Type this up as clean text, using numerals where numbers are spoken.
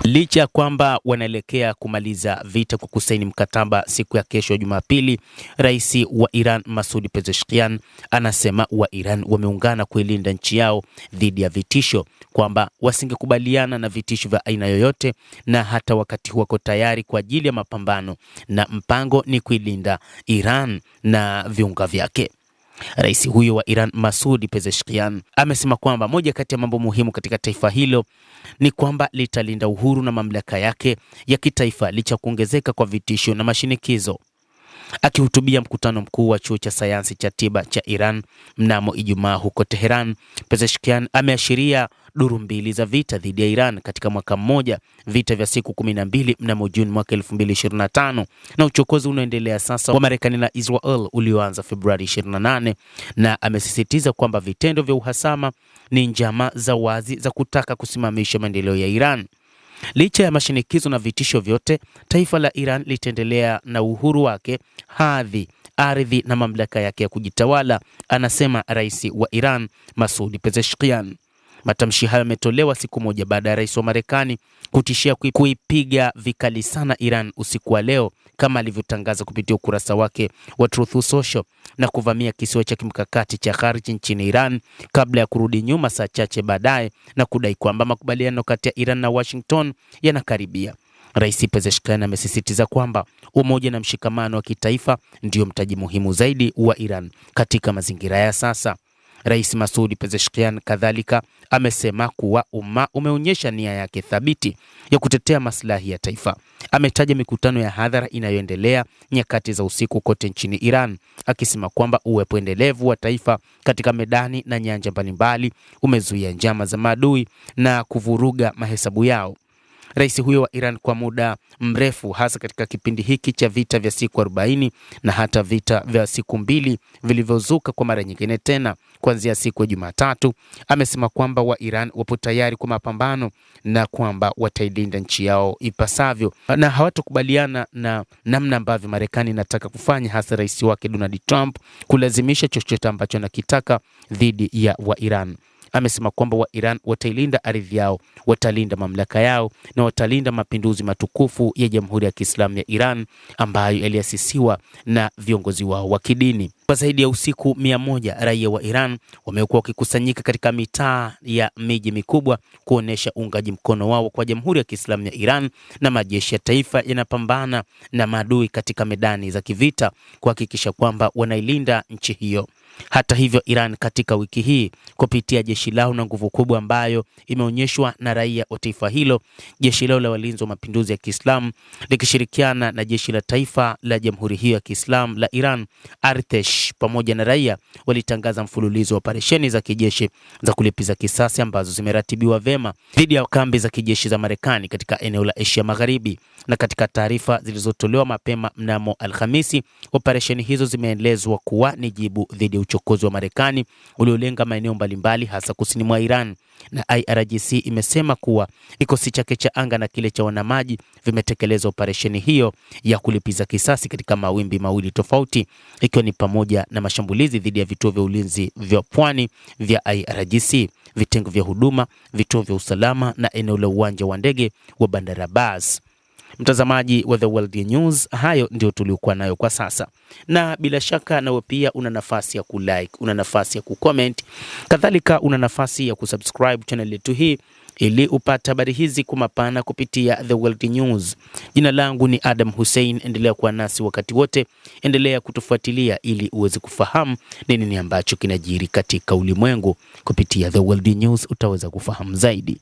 Licha ya kwamba wanaelekea kumaliza vita kwa kusaini mkataba siku ya kesho Jumapili, rais wa Iran Masoud Pezeshkian anasema wa Iran wameungana kuilinda nchi yao dhidi ya vitisho, kwamba wasingekubaliana na vitisho vya aina yoyote na hata wakati wako tayari kwa ajili ya mapambano, na mpango ni kuilinda Iran na viunga vyake. Rais huyo wa Iran Masoud Pezeshkian amesema kwamba moja kati ya mambo muhimu katika taifa hilo ni kwamba litalinda uhuru na mamlaka yake ya kitaifa licha kuongezeka kwa vitisho na mashinikizo. Akihutubia mkutano mkuu wa chuo cha sayansi cha tiba cha Iran mnamo Ijumaa huko Tehran, Pezeshkian ameashiria duru mbili za vita dhidi ya Iran katika mwaka mmoja, vita vya siku 12 mnamo Juni mwaka 2025 na uchokozi unaoendelea sasa wa Marekani na Israel ulioanza Februari 28, na amesisitiza kwamba vitendo vya uhasama ni njama za wazi za kutaka kusimamisha maendeleo ya Iran. Licha ya mashinikizo na vitisho vyote, taifa la Iran litaendelea na uhuru wake, hadhi, ardhi na mamlaka yake ya kujitawala, anasema rais wa Iran Masoud Pezeshkian. Matamshi hayo yametolewa siku moja baada ya rais wa Marekani kutishia kuipiga vikali sana Iran usiku wa leo, kama alivyotangaza kupitia ukurasa wake wa Truth Social, na kuvamia kisiwa cha kimkakati cha Kharj nchini Iran kabla ya kurudi nyuma saa chache baadaye na kudai kwamba makubaliano kati ya Iran na Washington yanakaribia. Rais Pezeshkian amesisitiza kwamba umoja na mshikamano wa kitaifa ndio mtaji muhimu zaidi wa Iran katika mazingira ya sasa. Rais Masoud Pezeshkian kadhalika amesema kuwa umma umeonyesha nia yake thabiti ya kutetea maslahi ya taifa. Ametaja mikutano ya hadhara inayoendelea nyakati za usiku kote nchini Iran, akisema kwamba uwepo endelevu wa taifa katika medani na nyanja mbalimbali umezuia njama za maadui na kuvuruga mahesabu yao. Rais huyo wa Iran kwa muda mrefu, hasa katika kipindi hiki cha vita vya siku 40 na hata vita vya siku 2 vilivyozuka kwa mara nyingine tena kuanzia siku ya Jumatatu, amesema kwamba wa Iran wapo tayari kwa mapambano na kwamba watailinda nchi yao ipasavyo na hawatokubaliana na namna ambavyo Marekani inataka kufanya, hasa rais wake Donald Trump kulazimisha chochote ambacho anakitaka dhidi ya wa Iran. Amesema kwamba wa Iran watailinda ardhi yao, watalinda mamlaka yao na watalinda mapinduzi matukufu ya Jamhuri ya Kiislamu ya Iran ambayo yaliasisiwa na viongozi wao wa kidini. Kwa zaidi ya usiku 100 raia wa Iran wamekuwa wakikusanyika katika mitaa ya miji mikubwa kuonesha uungaji mkono wao kwa Jamhuri ya Kiislamu ya Iran, na majeshi ya taifa yanapambana na maadui katika medani za kivita kuhakikisha kwamba wanailinda nchi hiyo. Hata hivyo, Iran katika wiki hii kupitia jeshi lao na nguvu kubwa ambayo imeonyeshwa na raia wa taifa hilo, jeshi lao la walinzi wa mapinduzi ya Kiislamu likishirikiana na jeshi la taifa la Jamhuri hiyo ya Kiislamu la Iran Artesh, pamoja na raia walitangaza mfululizo wa operesheni za kijeshi za kulipiza kisasi ambazo zimeratibiwa vema dhidi ya kambi za kijeshi za Marekani katika eneo la Asia Magharibi. Na katika taarifa zilizotolewa mapema mnamo Alhamisi, operesheni hizo zimeelezwa kuwa ni jibu dhidi ya uchokozi wa Marekani uliolenga maeneo mbalimbali hasa kusini mwa Iran. Na IRGC imesema kuwa kikosi chake cha anga na kile cha wanamaji vimetekeleza operesheni hiyo ya kulipiza kisasi katika mawimbi mawili tofauti, ikiwa ni pamoja na mashambulizi dhidi ya vituo vya ulinzi vya pwani vya IRGC, vitengo vya huduma, vituo vya usalama na eneo la uwanja wa ndege wa Bandar Abbas. Mtazamaji wa The World News, hayo ndio tuliokuwa nayo kwa sasa, na bila shaka nawe pia una nafasi ya kulike, una nafasi ya kucomment, kadhalika una nafasi ya kusubscribe channel yetu hii ili upate habari hizi kwa mapana kupitia The World News. Jina langu ni Adam Hussein, endelea kuwa nasi wakati wote, endelea kutufuatilia ili uweze kufahamu nini ambacho kinajiri katika ulimwengu. Kupitia The World News utaweza kufahamu zaidi.